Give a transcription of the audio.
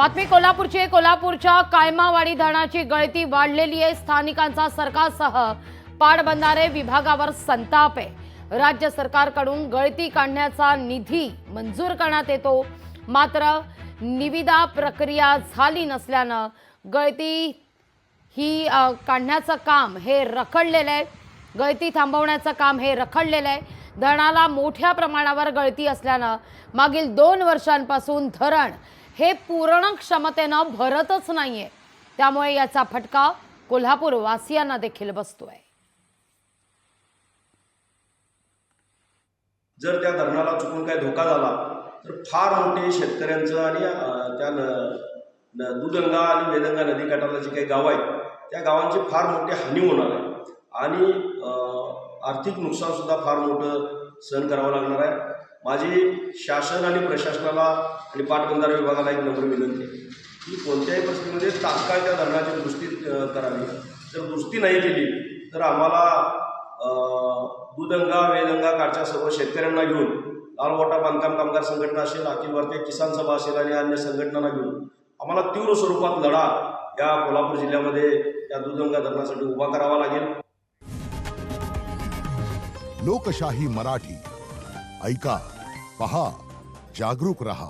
बातमी कोल्हापूरची आहे। कोल्हापूरच्या कायमावाडी धरणाची गळती वाढलेली आहे। स्थानिकांचा सरकारसह पाटबंधारे विभागावर संताप आहे। राज्य सरकारकडून गळती काढण्याचा निधी मंजूर करण्यात येतो, मात्र निविदा प्रक्रिया झाली नसल्याने गळती ही काढण्याचं काम हे रखडलेलं आहे। गळती थांबवण्याचं काम हे रखडलेलं आहे। धरणाला मोठ्या प्रमाणावर गळती असल्याने मागील 2 वर्षांपासून धरण हे पूर्ण क्षमतेने भरतच नाहीये। त्यामुळे याचा फटका कोल्हापूर वासियांना देखील बसतोय। जर त्या धरणाला चुकून काही धोका झाला तर फार मोठे शेतकऱ्यांचं आणि त्या दुधगंगा आणि वेदगंगा नदीकाठाला जी काही गावं आहेत त्या गावांची फार मोठी हानी होणार आहे आणि आर्थिक नुकसान सुद्धा फार मोठं सहन करावं लागणार आहे। माझी शासन आणि प्रशासनाला आणि पाटबंधारे विभागाला एक नम्र विनंती आहे की कोणत्याही परिस्थितीमध्ये तात्काळ त्या धरणाची दुरुस्ती करावी। जर दुरुस्ती नाही केली तर आम्हाला दुधगंगा वेदगंगा काठच्या सर्व शेतकऱ्यांना घेऊन लालगोटा बांधकाम कामगार संघटना असेल, अखिल भारतीय किसान सभा असेल आणि अन्य संघटनांना घेऊन आम्हाला तीव्र स्वरूपात लढा या कोल्हापूर जिल्ह्यामध्ये या दुधगंगा धरणासाठी उभा करावा लागेल। लोकशाही मराठी ऐका, पहा, जागरूक रहा।